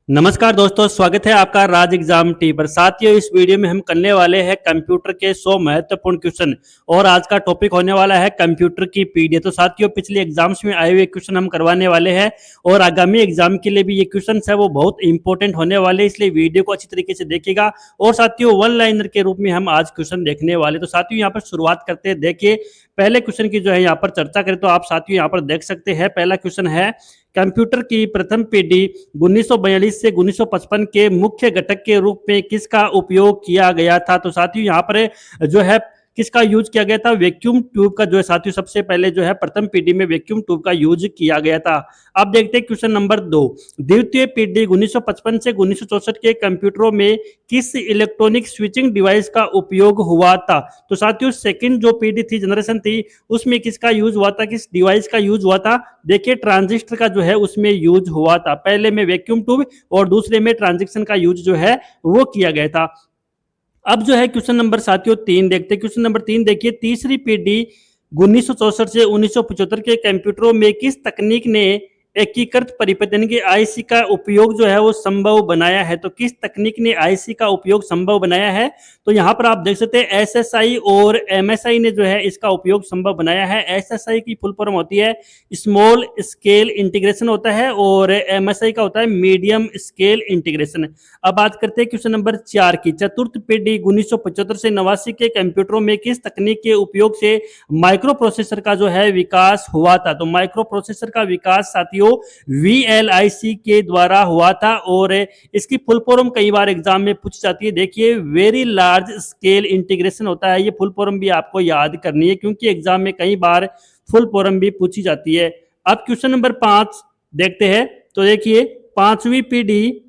नमस्कार दोस्तों, स्वागत है आपका राज एग्जाम टी पर। साथियों, इस वीडियो में हम करने वाले हैं कंप्यूटर के 100 महत्वपूर्ण क्वेश्चन और आज का टॉपिक होने वाला है कंप्यूटर की पीडीएफ। तो साथियों, पिछले एग्जाम्स में आए हुए क्वेश्चन हम करवाने वाले हैं और आगामी एग्जाम के लिए भी ये क्वेश्चन है वो बहुत इंपॉर्टेंट होने वाले, इसलिए वीडियो को अच्छी तरीके से देखिएगा। और साथियों, वन लाइनर के रूप में हम आज क्वेश्चन देखने वाले। तो साथियों, यहाँ पर शुरुआत करते हैं। देखिए, पहले क्वेश्चन की जो है यहाँ पर चर्चा करें तो आप साथियों यहाँ पर देख सकते हैं। पहला क्वेश्चन है, कंप्यूटर की प्रथम पीढ़ी 1942 से 1955 के मुख्य घटक के रूप में किसका उपयोग किया गया था। तो साथियों यहाँ पर जो है किसका यूज किया गया था, वैक्यूम ट्यूब का जो है साथियों सबसे पहले जो है प्रथम पीढ़ी में वैक्यूम ट्यूब का यूज किया गया था। अब देखते हैं क्वेश्चन नंबर 2, द्वितीय पीढ़ी 1955 से 1964 के कंप्यूटरों में किस इलेक्ट्रॉनिक स्विचिंग डिवाइस का उपयोग हुआ था। तो साथियों सेकंड जो पीढ़ी थी, जनरेशन थी, उसमें किसका यूज हुआ था, किस डिवाइस का यूज हुआ था। देखिए, ट्रांजिस्टर का जो है उसमें यूज हुआ था। पहले में वैक्यूम ट्यूब और दूसरे में ट्रांजिस्टर का यूज जो है वो किया गया था। अब जो है क्वेश्चन नंबर साथियों 3 देखते हैं। क्वेश्चन नंबर 3 देखिए, तीसरी पीढ़ी 1964 से 1975 के कंप्यूटरों में किस तकनीक ने एकीकृत परिपथ यानी कि आईसी का उपयोग जो है वो संभव बनाया है। तो किस तकनीक ने आईसी का उपयोग संभव बनाया है। तो यहाँ पर आप देख सकते हैं एसएसआई और एमएसआई ने जो है इसका उपयोग संभव बनाया है। एसएसआई की फुल फॉर्म होती है स्मॉल स्केल इंटीग्रेशन होता है और एमएसआई का होता है मीडियम स्केल इंटीग्रेशन। अब बात करते हैं क्वेश्चन नंबर 4 की, चतुर्थ पीढ़ी 1975 से 89 के कंप्यूटरों में किस तकनीक के उपयोग से माइक्रो प्रोसेसर का जो है विकास हुआ था। तो माइक्रो प्रोसेसर का विकास साथियों वीएलआईसी के द्वारा हुआ था और इसकी फुल फॉर्म कई बार एग्जाम में पूछ जाती है। देखिए, वेरी लार्ज स्केल इंटीग्रेशन होता है। ये फुल फॉर्म भी आपको याद करनी है क्योंकि एग्जाम में कई बार फुल फॉर्म भी पूछी जाती है। अब क्वेश्चन नंबर 5 देखते हैं। तो देखिए, पांचवी पीढ़ी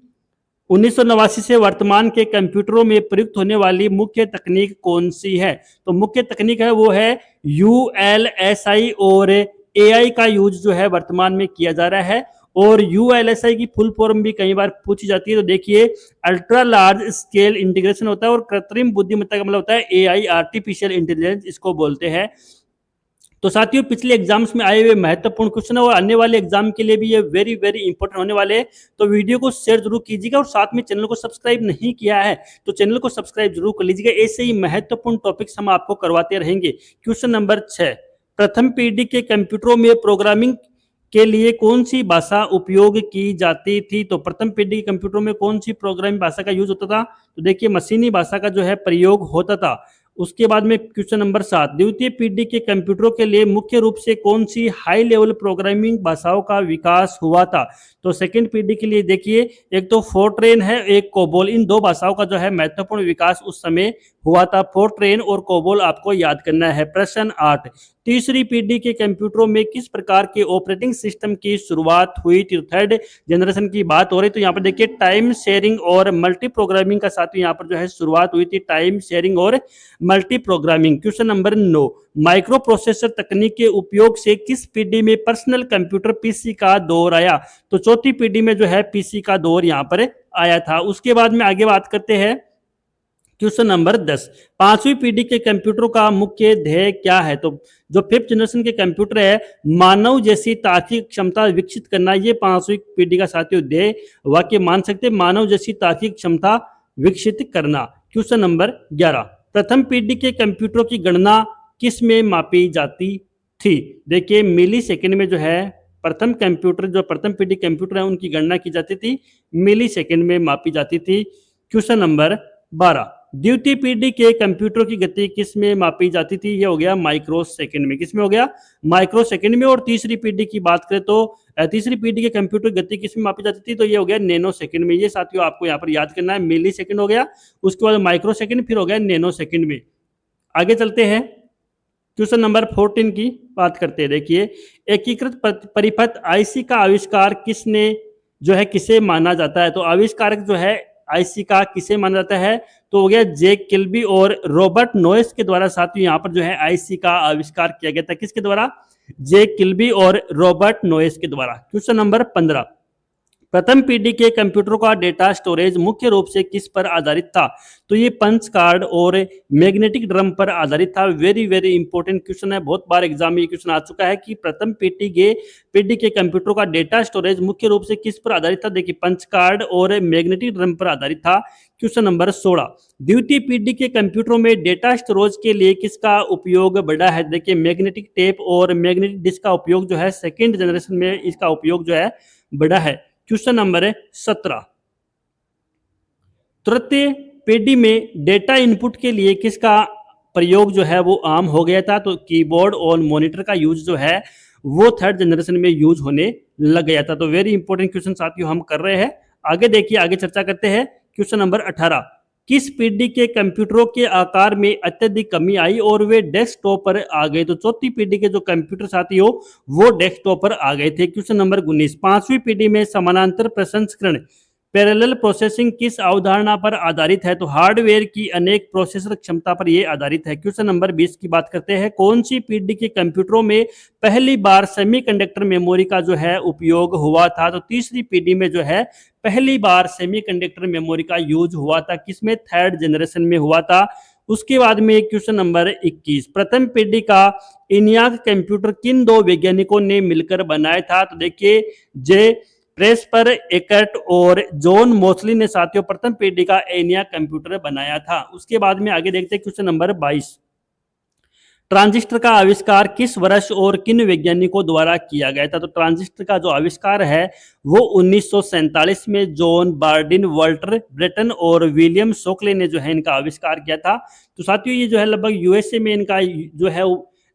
1989 से वर्तमान के कंप्यूटरों में प्रयुक्त होने वाली मुख्य तकनीक कौन सी है। तो मुख्य तकनीक है वो है यूएलएसआई और एआई का यूज जो है वर्तमान में किया जा रहा है। और यूएलएसआई की फुल फॉर्म भी कई बार पूछी जाती है। तो देखिए, अल्ट्रा लार्ज स्केल इंटीग्रेशन होता है और कृत्रिम बुद्धिमत्ता का मतलब होता है एआई, आर्टिफिशियल इंटेलिजेंस इसको बोलते हैं। तो साथियों, पिछले एग्जाम्स में आए हुए महत्वपूर्ण क्वेश्चन और आने वाले एग्जाम के लिए भी ये वेरी वेरी इंपॉर्टेंट होने वाले हैं। तो वीडियो को शेयर जरूर कीजिएगा और साथ में चैनल को सब्सक्राइब नहीं किया है तो चैनल को सब्सक्राइब जरूर कर लीजिएगा। ऐसे ही महत्वपूर्ण टॉपिक्स हम आपको करवाते रहेंगे। क्वेश्चन नंबर 6, प्रथम पीढ़ी के कंप्यूटरों में प्रोग्रामिंग के लिए कौन सी भाषा उपयोग की जाती थी। तो प्रथम पीढ़ी के कंप्यूटरों में कौन सी प्रोग्रामिंग भाषा का यूज होता था। तो देखिए, मशीनी भाषा का जो है प्रयोग होता था। उसके बाद में क्वेश्चन नंबर 7, द्वितीय पीढ़ी के कंप्यूटरों के लिए मुख्य रूप से कौन सी हाई लेवल प्रोग्रामिंग भाषाओं का विकास हुआ था। तो सेकंड पीढ़ी के लिए देखिए, एक तो फोर्ट्रेन है, एक कोबोल। इन दो भाषाओं का जो है महत्वपूर्ण विकास उस समय हुआ था। फोर्ट्रेन और कोबोल आपको याद करना है। प्रश्न 8, तीसरी पीढ़ी के कंप्यूटरों में किस प्रकार के ऑपरेटिंग सिस्टम की शुरुआत हुई थी। थर्ड जनरेशन की बात हो रही। तो यहाँ पर देखिए, टाइम शेयरिंग और मल्टी प्रोग्रामिंग का साथ यहाँ पर जो है शुरुआत हुई थी, टाइम शेयरिंग और multi programming. Question number 9, micro processor तकनीक के उपयोग से किस पीढ़ी में पर्सनल कंप्यूटर पीसी का दौर आया। तो चौथी पीढ़ी में जो है पीसी का दौर यहाँ पर आया था। उसके बाद में आगे बात करते हैं क्वेश्चन नंबर 10, पांचवी पीढ़ी के कंप्यूटरों का मुख्य ध्येय क्या है। तो जो फिफ्थ जनरेशन के कंप्यूटर है, मानव जैसी तार्किक क्षमता विकसित करना, ये पांचवी पीढ़ी का साथियों ध्येय वाक्य मान सकते हैं, मानव जैसी तार्किक क्षमता विकसित करना। क्वेश्चन नंबर 11, प्रथम पीढ़ी के कंप्यूटरों की गणना किस में मापी जाती थी। देखिए, मिली सेकेंड में जो है प्रथम कंप्यूटर, जो प्रथम पीढ़ी कंप्यूटर है उनकी गणना की जाती थी, मिली सेकेंड में मापी जाती थी। क्वेश्चन नंबर 12, द्वितीय पीढ़ी के कंप्यूटर की गति किस में मापी जाती थी। ये हो गया माइक्रो सेकंड में। किस में हो गया, माइक्रो सेकंड में। और तीसरी पीढ़ी की बात करें तो तीसरी पीढ़ी के कंप्यूटर की गति किस में मापी जाती थी। तो ये हो गया नैनो सेकंड में। ये साथियों आपको यहाँ पर याद करना है, मिली सेकंड हो गया, उसके बाद माइक्रो सेकंड, फिर हो गया नैनो सेकंड में। आगे चलते हैं, क्वेश्चन नंबर 14 की बात करते हैं। देखिए, एकीकृत परिपथ आईसी का आविष्कार किसने जो है किसे माना जाता है। तो आविष्कारक जो है आईसी का किसे माना जाता है। तो हो गया जैक किल्बी और रॉबर्ट नोयस के द्वारा साथियों यहाँ पर जो है आईसी का आविष्कार किया गया था। किसके द्वारा, जैक किल्बी और रॉबर्ट नोयस के द्वारा। क्वेश्चन नंबर 15, प्रथम पीढ़ी के कंप्यूटरों का डेटा स्टोरेज मुख्य रूप से किस पर आधारित था? तो ये पंच कार्ड और मैग्नेटिक ड्रम पर आधारित था। वेरी वेरी इंपॉर्टेंट क्वेश्चन है, बहुत बार एग्जाम में ये क्वेश्चन आ चुका है कि प्रथम पीढ़ी के कंप्यूटरों का डेटा स्टोरेज मुख्य रूप से किस पर आधारित था? देखिए पंच कार्ड और मैग्नेटिक ड्रम पर आधारित था। क्वेश्चन नंबर 16, द्वितीय पीढ़ी के कंप्यूटरों में डेटा स्टोरेज के लिए किसका उपयोग बढ़ा है? देखिए मैग्नेटिक टेप और मैग्नेटिक डिस्क का उपयोग जो है सेकेंड जनरेशन में इसका उपयोग जो है बढ़ा है। क्वेश्चन नंबर 17, तृतीय पीढ़ी में डेटा इनपुट के लिए किसका प्रयोग जो है वो आम हो गया था? तो कीबोर्ड और मॉनिटर का यूज जो है वो थर्ड जनरेशन में यूज होने लग गया था। तो वेरी इंपॉर्टेंट क्वेश्चन साथियों हम कर रहे हैं। आगे देखिए, आगे चर्चा करते हैं। क्वेश्चन नंबर 18, किस पीढ़ी के कंप्यूटरों के आकार में अत्यधिक कमी आई और वे डेस्कटॉप पर आ गए? तो चौथी पीढ़ी के जो कंप्यूटर साथियों वो डेस्कटॉप पर आ गए थे। क्वेश्चन नंबर 19, पांचवी पीढ़ी में समानांतर प्रसंस्करण पैरेलल प्रोसेसिंग किस अवधारणा पर आधारित है? तो हार्डवेयर की अनेक प्रोसेसर क्षमता पर यह आधारित है। क्वेश्चन नंबर 20 की बात करते हैं। कौन सी पीढ़ी के कंप्यूटरों में पहली बार सेमीकंडक्टर मेमोरी का जो है उपयोग हुआ था? तो तीसरी पीढ़ी में जो है पहली बार सेमीकंडक्टर मेमोरी का यूज हुआ था। किसमें? थर्ड जनरेशन में हुआ था। उसके बाद में क्वेश्चन नंबर 21, प्रथम पीढ़ी का इनियाक कंप्यूटर किन दो वैज्ञानिकों ने मिलकर बनाया था? तो देखिए जे प्रेस्पर एकर्ट और जॉन मोस्ली ने साथियों प्रथम पीढ़ी का एनियाक कंप्यूटर बनाया था। उसके बाद में आगे देखते हैं क्वेश्चन नंबर 22, ट्रांजिस्टर का आविष्कार किस वर्ष और किन वैज्ञानिकों द्वारा किया गया था? तो ट्रांजिस्टर का जो आविष्कार है वो 1947 में जॉन बार्डिन, वाल्टर ब्रेटन और विलियम शोकले ने जो है इनका आविष्कार किया था। तो साथियों ये जो है लगभग यूएसए में इनका जो है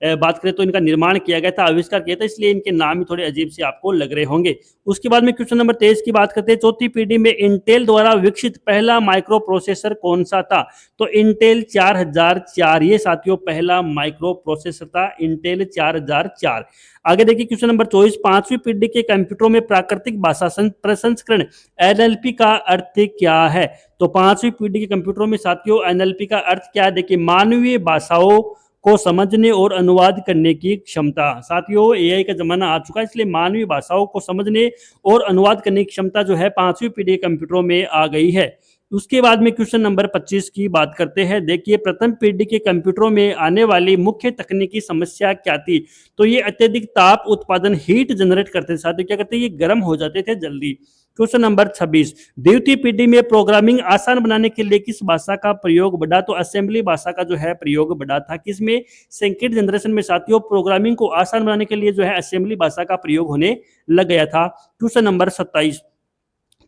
बात करें तो इनका निर्माण किया गया था, आविष्कार किया था, इसलिए इनके नाम ही थोड़े अजीब से आपको लग रहे होंगे। उसके बाद में क्वेश्चन नंबर 23 की बात करते हैं। चौथी पीढ़ी में इंटेल द्वारा विकसित पहला माइक्रो प्रोसेसर कौन सा था? तो इंटेल 4004 ये साथियों पहला माइक्रो प्रोसेसर था, इंटेल 4004। आगे देखिए क्वेश्चन नंबर 24, पांचवी पीढ़ी के कंप्यूटरों में प्राकृतिक भाषा प्रसंस्करण एनएलपी का अर्थ क्या है? तो पांचवी पीढ़ी के कंप्यूटरों में साथियों एनएलपी का अर्थ क्या है? देखिए मानवीय भाषाओं को समझने और अनुवाद करने की क्षमता। साथियों एआई का जमाना आ चुका है, इसलिए मानवीय भाषाओं को समझने और अनुवाद करने की क्षमता जो है पांचवी पीढ़ी के कंप्यूटरों में आ गई है। उसके बाद में क्वेश्चन नंबर 25 की बात करते हैं। देखिए प्रथम पीढ़ी के कंप्यूटरों में आने वाली मुख्य तकनीकी समस्या क्या थी? तो ये अत्यधिक ताप उत्पादन, हीट जनरेट करते थे। साथियों क्या करते? ये गर्म हो जाते थे जल्दी। क्वेश्चन नंबर 26, द्वितीय पीढ़ी में प्रोग्रामिंग आसान बनाने के लिए किस भाषा का प्रयोग बढ़ा? तो असेंबली भाषा का जो है प्रयोग बढ़ा था। किसमें? सेकंड जनरेशन में साथियों प्रोग्रामिंग को आसान बनाने के लिए जो है असेंबली भाषा का प्रयोग होने लग गया था। क्वेश्चन नंबर 27,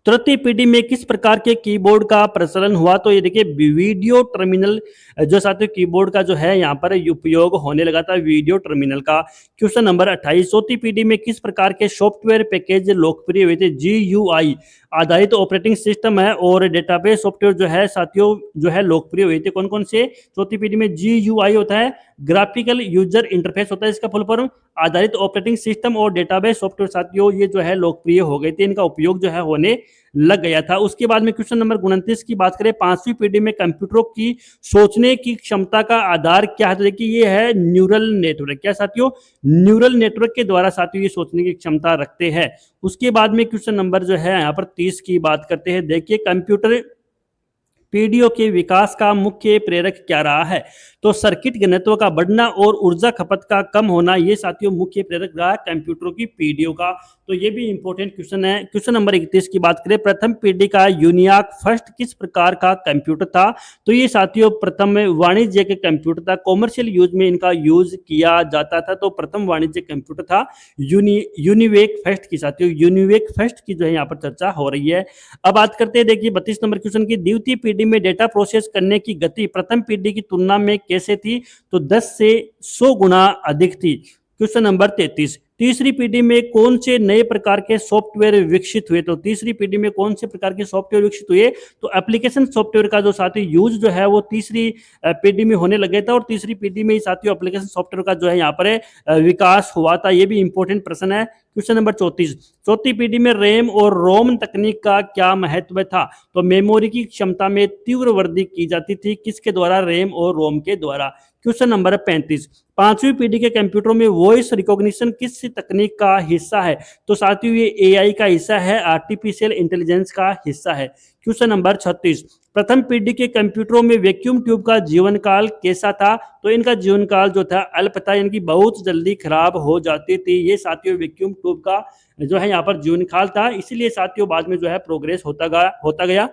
तृतीय पीढ़ी में किस प्रकार के कीबोर्ड का प्रचलन हुआ? तो ये देखिए वीडियो टर्मिनल जो साथियों कीबोर्ड का जो है यहाँ पर उपयोग होने लगा था, वीडियो टर्मिनल का। क्वेश्चन नंबर 28, चौथी पीढ़ी में किस प्रकार के सॉफ्टवेयर पैकेज लोकप्रिय हुए थे? GUI आधारित ऑपरेटिंग सिस्टम है और डेटाबेस सॉफ्टवेयर जो है साथियों जो है लोकप्रिय हुए थे। कौन कौन से? चौथी पीढ़ी में GUI होता है, ग्राफिकल यूजर इंटरफेस होता है इसका फुल फॉर्म, आधारित ऑपरेटिंग सिस्टम और डेटाबेस सॉफ्टवेयर साथियों ये जो है लोकप्रिय हो गए थे, इनका उपयोग जो है होने लग गया था। उसके बाद में क्वेश्चन नंबर 29 की बात करें, पांचवी पीढ़ी में कंप्यूटरों की सोचने की क्षमता का आधार क्या है? तो देखिए ये है न्यूरल नेटवर्क। क्या साथियों? न्यूरल नेटवर्क के द्वारा साथियों ये सोचने की क्षमता रखते हैं। उसके बाद में क्वेश्चन नंबर जो है यहाँ पर 30 की बात करते हैं। देखिए कंप्यूटर पीढ़ियों के विकास का मुख्य प्रेरक क्या रहा है? तो सर्किट घनत्व का बढ़ना और ऊर्जा खपत का कम होना, ये साथियों मुख्य प्रेरक रहा है कंप्यूटरों की पीढ़ियों का। तो ये भी इंपॉर्टेंट क्वेश्चन है। क्वेश्चन नंबर 31 की बात करें, प्रथम पीढ़ी का यूनियाक फर्स्ट किस प्रकार का कंप्यूटर था? तो ये साथियों प्रथम वाणिज्य के कंप्यूटर था, कॉमर्शियल यूज में इनका यूज किया जाता था। तो प्रथम वाणिज्य कंप्यूटर था यूनिवेक फर्स्ट की। साथियों यूनिवेक फर्स्ट की जो है यहाँ पर चर्चा हो रही है। अब बात करते हैं देखिए 32 नंबर क्वेश्चन की, द्वितीय पीढ़ी में डेटा प्रोसेस करने की गति प्रथम पीढ़ी की तुलना में कैसे थी? तो 10 से 100 गुना अधिक थी। क्वेश्चन नंबर 33, तीसरी पीढ़ी में कौन से नए प्रकार के सॉफ्टवेयर विकसित हुए? तो तीसरी पीढ़ी में कौन से प्रकार के सॉफ्टवेयर विकसित हुए? तो एप्लीकेशन सॉफ्टवेयर का जो साथियों यूज जो है वो तीसरी पीढ़ी में होने लगे था और तीसरी पीढ़ी में ही साथियों एप्लीकेशन सॉफ्टवेयर का जो है यहाँ पर विकास हुआ था। ये भी इंपॉर्टेंट प्रश्न है। क्वेश्चन नंबर 34, चौथी पीढ़ी में रैम और रोम तकनीक का क्या महत्व था? तो मेमोरी की क्षमता में तीव्र वृद्धि की जाती थी। किसके द्वारा? रैम और रोम के द्वारा। क्वेश्चन नंबर 35, पांचवी पीढ़ी के कंप्यूटरों में वॉइस रिकॉग्निशन किस किस तकनीक का हिस्सा है? तो साथियों ये एआई का हिस्सा है, आर्टिफिशियल इंटेलिजेंस का हिस्सा है। क्वेश्चन नंबर 36, प्रथम पीढ़ी के कंप्यूटरों में वैक्यूम ट्यूब का जीवन काल कैसा था? तो इनका जीवन काल जो था अल्प था, यानी कि बहुत जल्दी खराब हो जाती थी। ये साथियों वैक्यूम ट्यूब का जो है यहाँ पर जीवन काल था, इसीलिए साथियों बाद में जो है प्रोग्रेस होता गया।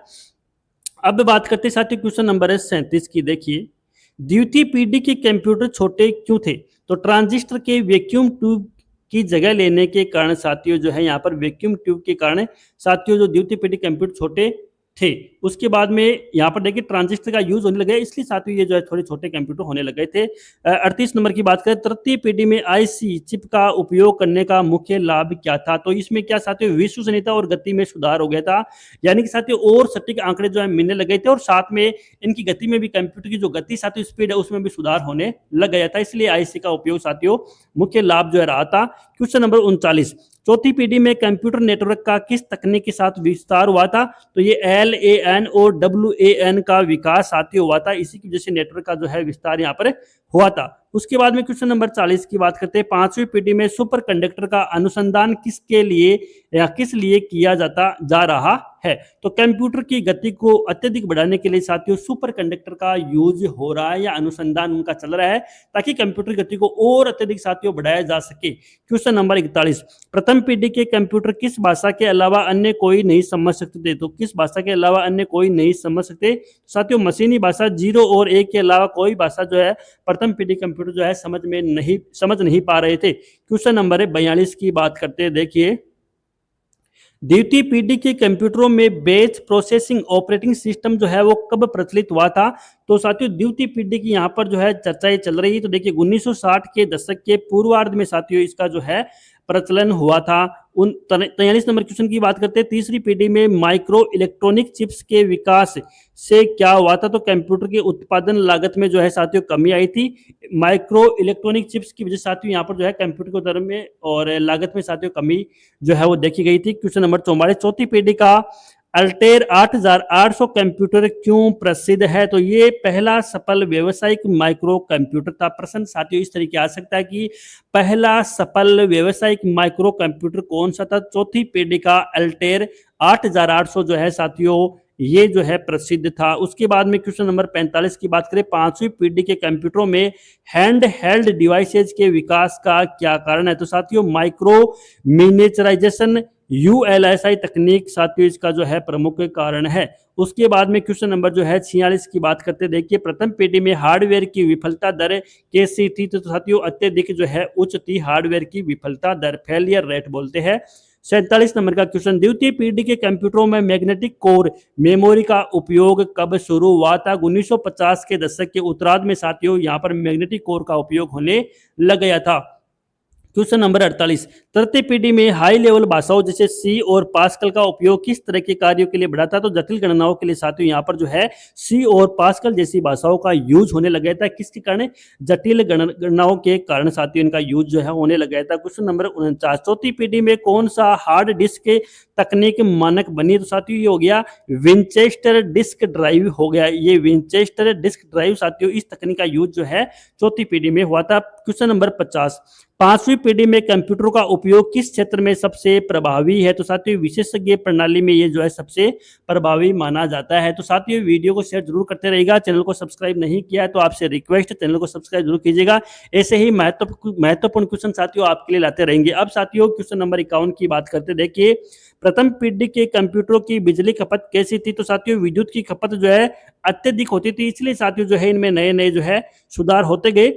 अब बात करते हैं साथियों क्वेश्चन नंबर है 37 की। देखिए, द्वितीय पीढ़ी के कंप्यूटर छोटे क्यों थे? तो ट्रांजिस्टर के वैक्यूम ट्यूब की जगह लेने के कारण साथियों जो है यहाँ पर वैक्यूम ट्यूब के कारण साथियों जो द्वितीय पीढ़ी कंप्यूटर छोटे थे। उसके बाद में यहाँ पर देखिए ट्रांजिस्टर का यूज होने लगा, इसलिए साथियों ये जो है थोड़े छोटे कंप्यूटर होने लग गए थे। 38 नंबर की बात करें, तृतीय पीढ़ी में आईसी चिप का उपयोग करने का मुख्य लाभ क्या था? तो इसमें क्या साथियों विश्वसनीयता और गति में सुधार हो गया था, यानी कि साथियों और सटीक आंकड़े जो है मिलने लग गए थे, और साथ में इनकी गति में भी, कंप्यूटर की जो गति साथियों स्पीड है उसमें भी सुधार होने लग गया था, इसलिए आईसी का उपयोग साथियों मुख्य लाभ जो है रहा था। क्वेश्चन नंबर 39, चौथी पीढ़ी में कंप्यूटर नेटवर्क का किस तकनीक के साथ विस्तार हुआ था? तो ये LAN और WAN का विकास साथियों हुआ था, इसी की वजह से नेटवर्क का जो है विस्तार यहाँ पर हुआ था। उसके बाद में क्वेश्चन नंबर 40 की बात करते हैं, पांचवी पीढ़ी में सुपर कंडक्टर का अनुसंधान किसके लिए या किस लिए किया जा रहा है? तो कंप्यूटर की गति को अत्यधिक बढ़ाने के लिए साथियों सुपर कंडक्टर का यूज हो रहा है या अनुसंधान उनका चल रहा है, ताकि कंप्यूटर गति को और अत्यधिक साथियों बढ़ाया जा सके। क्वेश्चन नंबर 41, प्रथम पीढ़ी के कंप्यूटर किस भाषा के अलावा अन्य कोई नहीं समझ सकते थे? तो किस भाषा के अलावा अन्य कोई नहीं समझ सकते? साथियों मशीनी भाषा 0 और 1 के अलावा कोई भाषा जो है प्रथम पीढ़ी कंप्यूटर जो है समझ नहीं पा रहे थे। क्वेश्चन नंबर 42 की बात करते हैं। देखिए, द्वितीय पीढ़ी के कंप्यूटरों में बैच प्रोसेसिंग ऑपरेटिंग सिस्टम जो है वो कब प्रचलित हुआ था? तो साथियों द्वितीय पीढ़ी की यहाँ पर जो है चर्चाएं चल रही है। तो देखिए 1960 के दशक के पूर्वार्ध में साथियों इसका जो है प्रचलन हुआ था। 43 नंबर क्वेश्चन की बात करते हैं, तीसरी पीढ़ी में माइक्रो इलेक्ट्रॉनिक चिप्स के विकास से क्या हुआ था? तो कंप्यूटर के उत्पादन लागत में जो है साथियों कमी आई थी। माइक्रो इलेक्ट्रॉनिक चिप्स की वजह से साथियों यहाँ पर जो है कंप्यूटर के दर में और लागत में साथियों कमी जो है वो देखी गई थी। क्वेश्चन नंबर 44, चौथी पीढ़ी का अल्टेर 8800 कंप्यूटर क्यों प्रसिद्ध है? तो ये पहला सफल व्यावसायिक माइक्रो कंप्यूटर था। प्रश्न साथियों इस तरीके आ सकता है कि पहला सफल व्यावसायिक माइक्रो कंप्यूटर कौन सा था? चौथी पीढ़ी का अल्टेर 8800 जो है साथियों ये जो है प्रसिद्ध था। उसके बाद में क्वेश्चन नंबर 45 की बात करें, पांचवी पीढ़ी के कंप्यूटरों में हैंड हेल्ड डिवाइसेज के विकास का क्या कारण है? तो साथियों माइक्रो मिनिएचराइजेशन ULSI तकनीक साथियों इसका जो है प्रमुख कारण है। उसके बाद में क्वेश्चन नंबर जो है 46 की बात करते, देखिए प्रथम पीढ़ी में हार्डवेयर की विफलता दर कैसी थी? तो साथियों अत्यधिक जो है उच्च थी हार्डवेयर की विफलता दर, फेलियर रेट बोलते हैं। 47 नंबर का क्वेश्चन, द्वितीय पीढ़ी के कंप्यूटरों में मैग्नेटिक कोर मेमोरी का उपयोग कब शुरू हुआ था? 1950 के दशक के उत्तरार्ध में साथियों यहाँ पर मैग्नेटिक कोर का उपयोग होने लग गया था। क्वेश्चन नंबर 48, तृतीय पीढ़ी में हाई लेवल भाषाओं जैसे सी और पास्कल का उपयोग किस तरह के कार्यों के लिए बढ़ा था? तो जटिल गणनाओं के लिए साथियों यहाँ पर जो है सी और पास्कल जैसी भाषाओं का यूज होने लग गया था। किसके कारण? जटिल गणनाओं के कारण साथियों इनका यूज जो है होने लग गया था। क्वेश्चन नंबर 49, चौथी पीढ़ी में कौन सा हार्ड डिस्क तकनीक मानक बनी? तो साथियों ये हो गया विंचेस्टर डिस्क ड्राइव हो गया। ये विंचेस्टर डिस्क ड्राइव साथियों इस तकनीक का यूज जो है चौथी पीढ़ी में हुआ था। क्वेश्चन नंबर 50, पांचवी पीढ़ी में कंप्यूटर का उपयोग किस क्षेत्र में सबसे प्रभावी है? तो साथियों विशेषज्ञ प्रणाली में ये जो है सबसे प्रभावी माना जाता है। तो साथियों वीडियो को शेयर जरूर करते रहिएगा, चैनल को सब्सक्राइब नहीं किया है तो आपसे रिक्वेस्ट है चैनल को सब्सक्राइब जरूर कीजिएगा। ऐसे ही महत्वपूर्ण क्वेश्चन साथियों आपके लिए लाते रहेंगे। अब साथियों क्वेश्चन नंबर 51 की बात करते, देखिए प्रथम पीढ़ी के कंप्यूटरों की बिजली खपत कैसी थी? तो साथियों विद्युत की खपत जो है अत्यधिक होती थी, इसलिए साथियों जो है इनमें नए नए जो है सुधार होते गए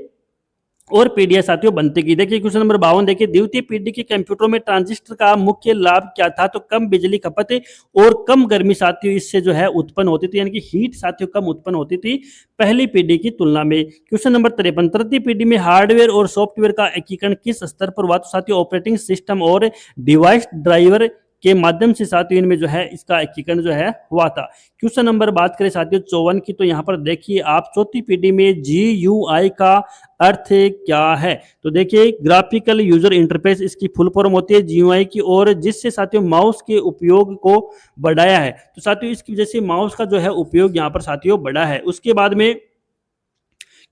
और पीढ़ियां साथियों बनती गई। देखिए क्वेश्चन नंबर 52, देखिए द्वितीय पीढ़ी के कंप्यूटरों में ट्रांजिस्टर का मुख्य लाभ क्या था? तो कम बिजली खपत और कम गर्मी साथियों इससे जो है उत्पन्न होती थी, यानी कि हीट साथियों कम उत्पन्न होती थी पहली पीढ़ी की तुलना में। क्वेश्चन नंबर 53, तृतीय पीढ़ी में हार्डवेयर और सॉफ्टवेयर का एकीकरण किस स्तर पर हुआ? तो साथियों ऑपरेटिंग सिस्टम और डिवाइस ड्राइवर के माध्यम से साथियों इनमें जो है इसका एकीकरण जो है हुआ था। क्वेश्चन नंबर बात करें साथियों 54 की, तो यहाँ पर देखिए आप चौथी पीढ़ी में GUI का अर्थ क्या है? तो देखिए ग्राफिकल यूजर इंटरफेस इसकी फुल फॉर्म होती है GUI की, और जिससे साथियों माउस के उपयोग को बढ़ाया है। तो साथियों इसकी वजह से माउस का जो है उपयोग यहाँ पर साथियों बढ़ा है। उसके बाद में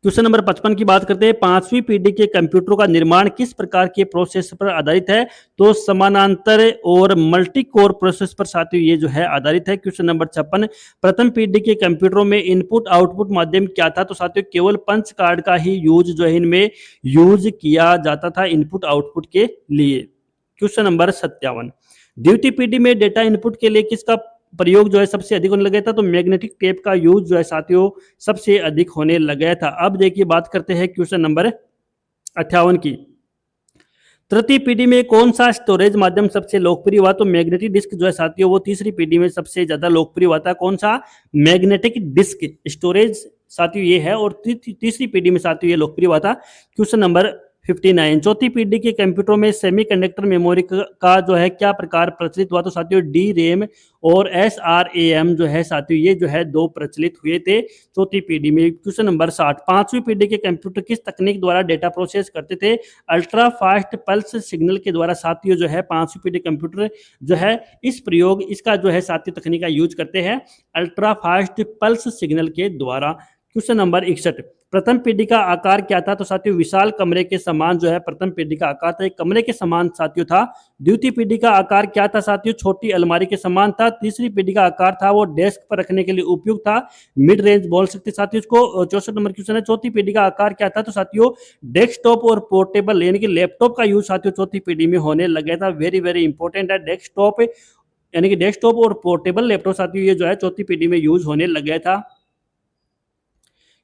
क्वेश्चन नंबर 55 की बात करते हैं। 5वीं पीढ़ी के कंप्यूटर का निर्माण किस प्रकार के प्रोसेस पर आधारित है? तो समानांतर और मल्टी कोर प्रोसेस पर साथियों ये जो है आधारित है। क्वेश्चन नंबर 56, प्रथम पीढ़ी के कंप्यूटरों में इनपुट आउटपुट माध्यम क्या था? तो साथियों केवल पंच कार्ड का ही यूज जो है इनमें यूज किया जाता था इनपुट आउटपुट के लिए। क्वेश्चन नंबर 57, द्वितीय पीढ़ी में डेटा इनपुट के लिए किसका प्रयोग जो है सबसे अधिक होने लगा था? तो मैग्नेटिक टेप का यूज जो है साथियों सबसे अधिक होने लगा था। अब देखिए बात करते हैं क्वेश्चन नंबर 58 की। तृतीय पीढ़ी में कौन सा स्टोरेज माध्यम सबसे लोकप्रिय हुआ? तो मैग्नेटिक डिस्क जो है साथियों वो तीसरी पीढ़ी में सबसे ज्यादा लोकप्रिय हुआ था। कौन सा? मैग्नेटिक डिस्क स्टोरेज साथियों ये है, और तीसरी पीढ़ी में साथियों ये लोकप्रिय हुआ था। क्वेश्चन नंबर 59, चौथी पीढ़ी के कंप्यूटरों में सेमीकंडक्टर मेमोरी का जो है क्या प्रकार प्रचलित हुआ? तो साथियों डी रैम और SRAM जो है साथियों ये जो है दो प्रचलित हुए थे चौथी पीढ़ी में। क्वेश्चन नंबर 60, पांचवी पीढ़ी के कंप्यूटर किस तकनीक द्वारा डेटा प्रोसेस करते थे? अल्ट्रा फास्ट पल्स सिग्नल के द्वारा साथियों जो है पांचवी पीढ़ी कंप्यूटर जो है इसका जो है साथियों तकनीक का यूज करते हैं अल्ट्रा फास्ट पल्स सिग्नल के द्वारा। क्वेश्चन नंबर 61, प्रथम पीढ़ी का आकार क्या था? तो साथियों विशाल कमरे के समान जो है प्रथम पीढ़ी का आकार था, एक कमरे के समान साथियों था। द्वितीय पीढ़ी का आकार क्या था साथियों? छोटी अलमारी के समान था। तीसरी पीढ़ी का आकार था वो डेस्क पर रखने के लिए उपयुक्त था, मिड रेंज बोल सकते साथियों इसको। 64 नंबर क्वेश्चन है, चौथी पीढ़ी का आकार क्या था? तो साथियों डेस्कटॉप और पोर्टेबल यानी कि लैपटॉप का यूज साथियों चौथी पीढ़ी में होने लगा था। वेरी वेरी इंपॉर्टेंट है, डेस्कटॉप यानी कि डेस्कटॉप और पोर्टेबल लैपटॉप साथियों ये जो है चौथी पीढ़ी में यूज होने लगा था।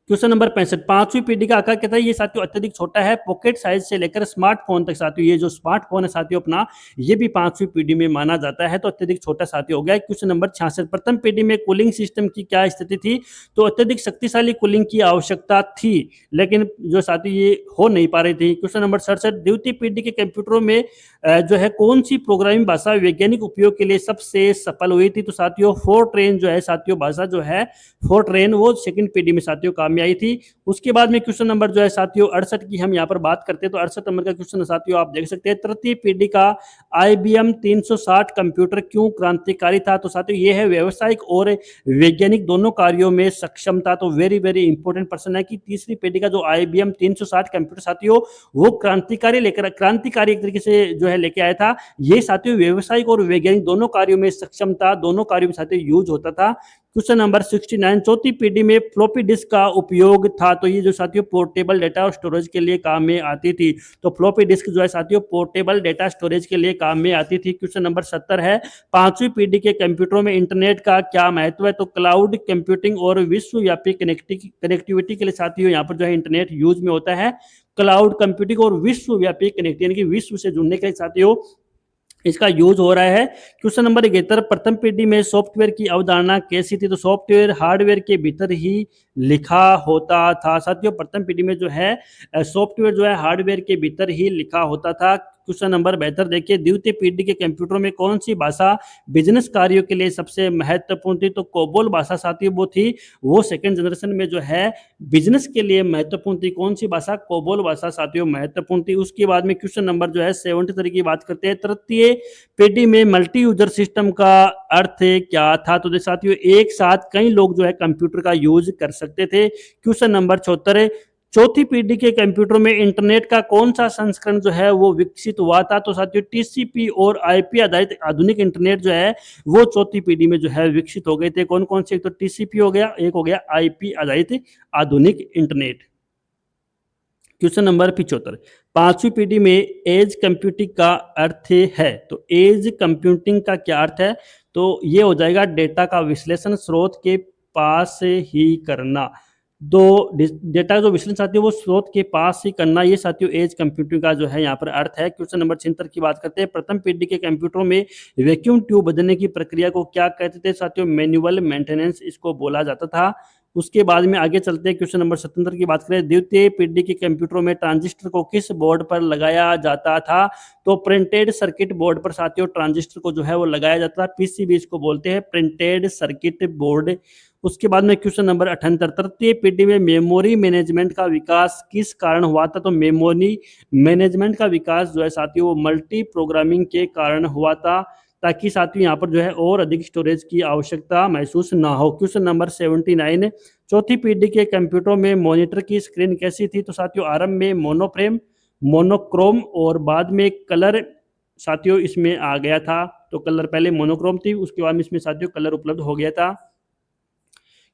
क्वेश्चन नंबर 65, पांचवी पीढ़ी का आकार क्या था? ये साथियों अत्यधिक छोटा है, पॉकेट साइज से लेकर स्मार्टफोन तक साथियों ये जो स्मार्टफोन है साथियों अपना ये भी पांचवी पीढ़ी में माना जाता है, तो अत्यधिक छोटा साथियों हो गया। क्वेश्चन नंबर 66, प्रथम पीढ़ी में कूलिंग सिस्टम की क्या स्थिति थी? तो अत्यधिक शक्तिशाली कूलिंग की आवश्यकता थी, लेकिन जो साथियों ये हो नहीं पा रही थी। क्वेश्चन नंबर 67, द्वितीय पीढ़ी के कंप्यूटरों में जो है कौन सी प्रोग्रामिंग भाषा वैज्ञानिक उपयोग के लिए सबसे सफल हुई थी? तो साथियों फोरट्रेन जो है साथियों भाषा जो है फोरट्रेन वो सेकंड पीढ़ी में साथियों काम में आई थी। उसके बाद में क्वेश्चन नंबर जो है साथियों 68 की हम यहाँ पर बात करते हैं, तो 68 नंबर का क्वेश्चन साथियों आप देख सकते हैं, तृतीय पीढ़ी का IBM 360 कंप्यूटर क्यों क्रांतिकारी था? तो साथियों ये है व्यावसायिक और वैज्ञानिक दोनों कार्यों में सक्षम था। तो वेरी वेरी इंपॉर्टेंट पर्सन है कि तीसरी पीढ़ी का जो IBM 360 कंप्यूटर साथियों वो क्रांतिकारी एक तरीके से जो है लेके आया था। ये साथियों व्यावसायिक और वैज्ञानिक दोनों कार्यों में सक्षम था, दोनों कार्यों में साथियों यूज होता था। क्वेश्चन नंबर 69, चौथी पीढ़ी में फ्लॉपी डिस्क का उपयोग था, तो ये जो साथियों पोर्टेबल डेटा स्टोरेज के लिए काम में आती थी। तो फ्लॉपी डिस्क जो है साथियों पोर्टेबल डेटा स्टोरेज के लिए काम में आती थी। क्वेश्चन नंबर 70 है, पांचवी पीढ़ी के कंप्यूटरों में इंटरनेट का क्या महत्व है? तो क्लाउड कंप्यूटिंग और विश्वव्यापी कनेक्टिविटी के लिए साथियों यहाँ पर जो है इंटरनेट यूज में होता है। क्लाउड कंप्यूटिंग और विश्वव्यापी कनेक्टिविटी यानी कि विश्व से जुड़ने के लिए साथियों इसका यूज हो रहा है। क्वेश्चन नंबर 71, प्रथम पीढ़ी में सॉफ्टवेयर की अवधारणा कैसी थी? तो सॉफ्टवेयर हार्डवेयर के भीतर ही लिखा होता था साथियों। प्रथम पीढ़ी में जो है सॉफ्टवेयर जो है हार्डवेयर के भीतर ही लिखा होता था। क्वेश्चन नंबर 72 देखिए, द्वितीय पीढ़ी के कंप्यूटरों में कौन सी भाषा बिजनेस कार्यों के लिए सबसे महत्वपूर्ण थी? तो कोबोल भाषा साथियों वो थी, वो सेकंड जनरेशन में जो है बिजनेस के लिए महत्वपूर्ण थी। कौन सी भाषा? कोबोल भाषा साथियों महत्वपूर्ण थी। उसके बाद में क्वेश्चन नंबर जो है 73 की बात करते हैं, तृतीय पीढ़ी में मल्टी यूजर सिस्टम का अर्थ क्या था? तो साथियों एक साथ कई लोग जो है कंप्यूटर का यूज कर सकते थे। क्वेश्चन नंबर 74, चौथी पीढ़ी के कंप्यूटर में इंटरनेट का कौन सा संस्करण जो है वो विकसित हुआ था? तो साथियों TCP और IP आधारित आधुनिक इंटरनेट जो है वो चौथी पीढ़ी में जो है विकसित हो गए थे। कौन कौन से? एक तो TCP हो गया, एक हो गया IP आधारित आधुनिक इंटरनेट। क्वेश्चन नंबर 75, पांचवी पीढ़ी में एज कंप्यूटिंग का अर्थ है, तो एज कंप्यूटिंग का क्या अर्थ है? तो ये हो जाएगा डेटा का विश्लेषण स्रोत के पास ही करना। दो डेटा जो विश्लेषण साथियों वो स्रोत के पास ही करना, ये साथियों एज कंप्यूटिंग का जो है यहाँ पर अर्थ है। क्वेश्चन नंबर 76 की बात करते हैं, प्रथम पीढ़ी के कंप्यूटरों में वैक्यूम ट्यूब बदलने की प्रक्रिया को क्या कहते थे? साथियों मैनुअल मेंटेनेंस इसको बोला जाता था। उसके बाद में आगे चलते हैं, क्वेश्चन नंबर 77 की बात करें, द्वितीय पीढ़ी के कंप्यूटरों में ट्रांजिस्टर को किस बोर्ड पर लगाया जाता था? तो प्रिंटेड सर्किट बोर्ड पर साथियों ट्रांजिस्टर को जो है वो लगाया जाता था। PCB इसको बोलते हैं, प्रिंटेड सर्किट बोर्ड। उसके बाद में क्वेश्चन नंबर 78, तृतीय पीढ़ी में मेमोरी मैनेजमेंट का विकास किस कारण हुआ था? तो मेमोरी मैनेजमेंट का विकास जो है साथियों वो मल्टी प्रोग्रामिंग के कारण हुआ था। ताकि साथियों यहाँ पर जो है और अधिक स्टोरेज की आवश्यकता महसूस ना हो। क्वेश्चन नंबर 79, चौथी पीढ़ी के कंप्यूटरों में मॉनिटर की स्क्रीन कैसी थी? तो साथियों आरंभ में मोनोफ्रेम, मोनोक्रोम और बाद में कलर साथियों इसमें आ गया था। तो कलर पहले मोनोक्रोम थी, उसके बाद में इसमें साथियों कलर उपलब्ध हो गया था।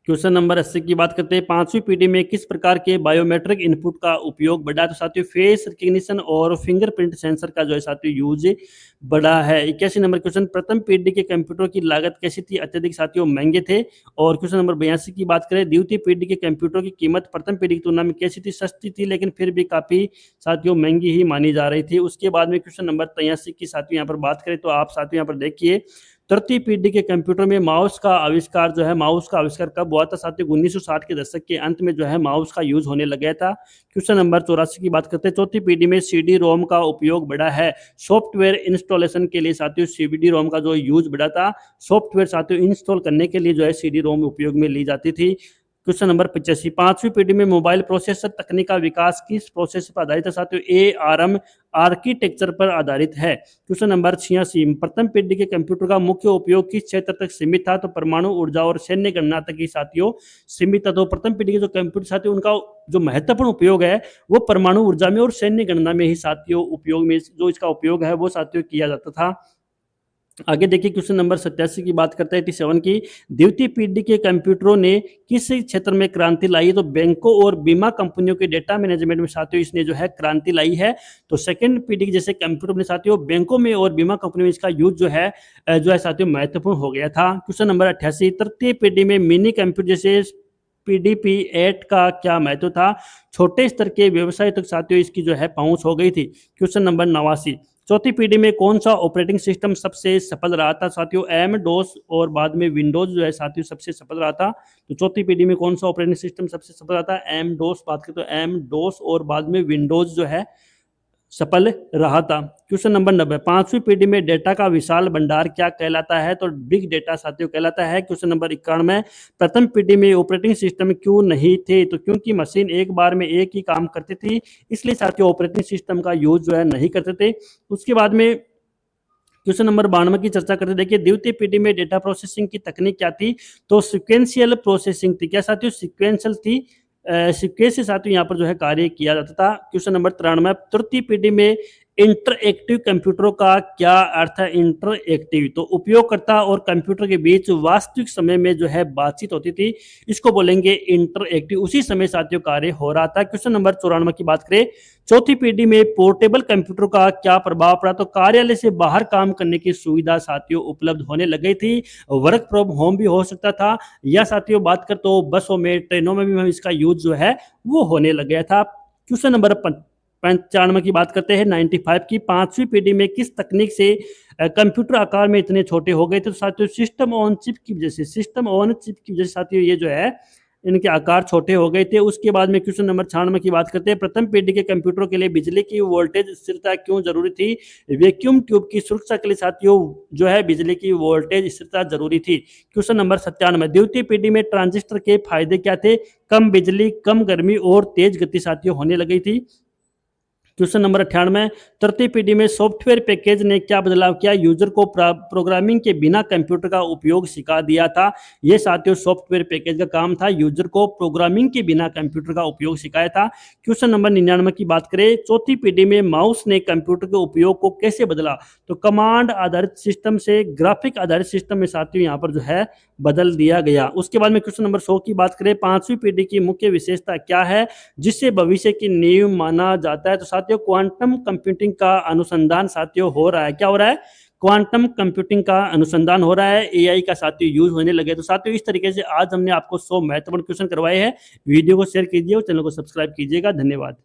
क्वेश्चन नंबर 80 की बात करते हैं, पांचवी पीढ़ी में किस प्रकार के बायोमेट्रिक इनपुट का उपयोग बढ़ा? तो साथियों फेस रिकग्निशन और फिंगरप्रिंट सेंसर का जो है साथियों यूज बढ़ा है। 81 नंबर क्वेश्चन, प्रथम पीढ़ी के कंप्यूटर की लागत कैसी थी? अत्यधिक साथियों महंगे थे। और क्वेश्चन नंबर 82 की बात करें, द्वितीय पीढ़ी के कंप्यूटर की कीमत प्रथम पीढ़ी की तुलना में कैसी थी? सस्ती थी, लेकिन फिर भी काफी साथियों महंगी ही मानी जा रही थी। उसके बाद में क्वेश्चन नंबर 83 की साथियों यहाँ पर बात करें तो आप साथियों यहाँ पर देखिए, तृतीय पीढ़ी के कंप्यूटर में माउस का आविष्कार जो है, माउस का आविष्कार कब हुआ था? साथियों 1960 के दशक के अंत में जो है माउस का यूज होने लग गया था। क्वेश्चन नंबर 84 की बात करते हैं, चौथी पीढ़ी में सीडी रोम का उपयोग बढ़ा है। सॉफ्टवेयर इंस्टॉलेशन के लिए साथियों सीडी रोम का जो यूज बढ़ा था, सॉफ्टवेयर साथियों इंस्टॉल करने के लिए जो है सीडी रोम उपयोग में ली जाती थी। क्वेश्चन नंबर 85, पांचवी पीढ़ी में मोबाइल प्रोसेसर तकनीक का विकास किस प्रोसेसर पर आधारित है? साथियों ARM आर्किटेक्चर पर आधारित है। क्वेश्चन नंबर 86, प्रथम पीढ़ी के कंप्यूटर का मुख्य उपयोग किस क्षेत्र तक सीमित था? तो परमाणु ऊर्जा और सैन्य गणना तक ही साथियों सीमित था। तो प्रथम पीढ़ी के जो कंप्यूटर साथियों उनका जो महत्वपूर्ण उपयोग है वो परमाणु ऊर्जा में और सैन्य गणना में ही साथियों उपयोग में जो इसका उपयोग है वो साथियों किया जाता था। आगे देखिए क्वेश्चन नंबर 87 की बात करते हैं 87 की, द्वितीय पीढ़ी के कंप्यूटरों ने किस क्षेत्र में क्रांति लाई? तो बैंकों और बीमा कंपनियों के डेटा मैनेजमेंट में साथियों इसने जो है क्रांति लाई है। तो सेकंड पीढ़ी के जैसे कंप्यूटर में साथियों बैंकों में और बीमा कंपनियों में इसका यूज जो है साथियों महत्वपूर्ण हो गया था। क्वेश्चन नंबर 88, तृतीय पीढ़ी में मिनी कंप्यूटर जैसे PDP 8 का क्या महत्व था? छोटे स्तर के व्यवसाय तक साथियों इसकी जो है पहुंच हो गई थी। क्वेश्चन नंबर 89, चौथी पीढ़ी में कौन सा ऑपरेटिंग सिस्टम सबसे सफल रहा था? साथियों MS-DOS और बाद में विंडोज जो है साथियों सबसे सफल रहा था। तो चौथी पीढ़ी में कौन सा ऑपरेटिंग सिस्टम सबसे सफल रहा था? MS-DOS बात करें तो MS-DOS और बाद में विंडोज जो है सफल रहा था। क्वेश्चन नंबर 90, पांचवी पीढ़ी में डेटा का विशाल भंडार क्या कहलाता है? तो बिग डेटा साथियों कहलाता है। क्वेश्चन नंबर 91, प्रथम पीढ़ी में ऑपरेटिंग सिस्टम क्यों नहीं थे? तो क्योंकि मशीन एक बार में एक ही काम करती थी, इसलिए साथियों ऑपरेटिंग सिस्टम का यूज जो है नहीं करते थे। उसके बाद में क्वेश्चन नंबर 92 की चर्चा करते देखिए, द्वितीय पीढ़ी में डेटा प्रोसेसिंग की तकनीक क्या थी? तो सिक्वेंशियल प्रोसेसिंग थी। क्या साथियों? सिक्वेंशियल थी। सीक्वेंस से साथियों यहाँ पर जो है कार्य किया जाता था। क्वेश्चन नंबर 93, तृतीय पीढ़ी में इंटरएक्टिव कंप्यूटरों का क्या अर्थ है? इंटरएक्टिव तो उपयोगकर्ता और कंप्यूटर के बीच वास्तविक समय में जो है बातचीत होती थी, इसको बोलेंगे इंटरएक्टिव। उसी समय साथियों कार्य हो रहा था। क्वेश्चन नंबर 94 की बात करें, चौथी पीढ़ी में पोर्टेबल कंप्यूटर का क्या प्रभाव पड़ा? तो कार्यालय से बाहर काम करने की सुविधा साथियों उपलब्ध होने लग गई थी। वर्क फ्रॉम होम भी हो सकता था, या साथियों बात कर तो बसों में ट्रेनों में भी हम इसका यूज जो है वो होने लग गया था। क्वेश्चन नंबर 95 की बात करते हैं 95 की, पांचवी पीढ़ी में किस तकनीक से कंप्यूटर आकार में इतने छोटे हो गए थे? तो साथियों सिस्टम ऑन चिप की वजह से, सिस्टम ऑन चिप की वजह से साथियों ये जो है इनके आकार छोटे हो गए थे। उसके बाद में क्वेश्चन नंबर 96 की बात करते हैं, प्रथम पीढ़ी के कंप्यूटरों के लिए बिजली की वोल्टेज स्थिरता क्यों जरूरी थी? वैक्यूम ट्यूब की सुरक्षा के लिए साथियों जो है बिजली की वोल्टेज स्थिरता जरूरी थी। क्वेश्चन नंबर 97, द्वितीय पीढ़ी में ट्रांजिस्टर के फायदे क्या थे? कम बिजली, कम गर्मी और तेज गति साथियों होने लगी थी। क्वेश्चन नंबर 98, तृतीय पीढ़ी में सॉफ्टवेयर पैकेज ने क्या बदलाव किया? यूजर को प्रोग्रामिंग के बिना कंप्यूटर का उपयोग सिखा दिया था। यह साथियों सॉफ्टवेयर पैकेज का काम था, यूजर को प्रोग्रामिंग के बिना कंप्यूटर का उपयोग सिखाया था। क्वेश्चन नंबर 99 की बात करें, चौथी पीढ़ी में माउस ने कंप्यूटर के उपयोग को कैसे बदला? तो कमांड आधारित सिस्टम से ग्राफिक आधारित सिस्टम में साथियों यहाँ पर जो है बदल दिया गया। उसके बाद में क्वेश्चन नंबर 100 की बात करें, पांचवी पीढ़ी की मुख्य विशेषता क्या है जिससे भविष्य की नींव माना जाता है? तो साथियों क्वांटम कंप्यूटिंग का अनुसंधान साथियों हो रहा है। क्या हो रहा है? क्वांटम कंप्यूटिंग का अनुसंधान हो रहा है, AI का साथियों यूज होने लगे। तो साथियों इस तरीके से आज हमने आपको 100 महत्वपूर्ण क्वेश्चन करवाए हैं। वीडियो को शेयर कीजिए और चैनल को सब्सक्राइब कीजिएगा। धन्यवाद।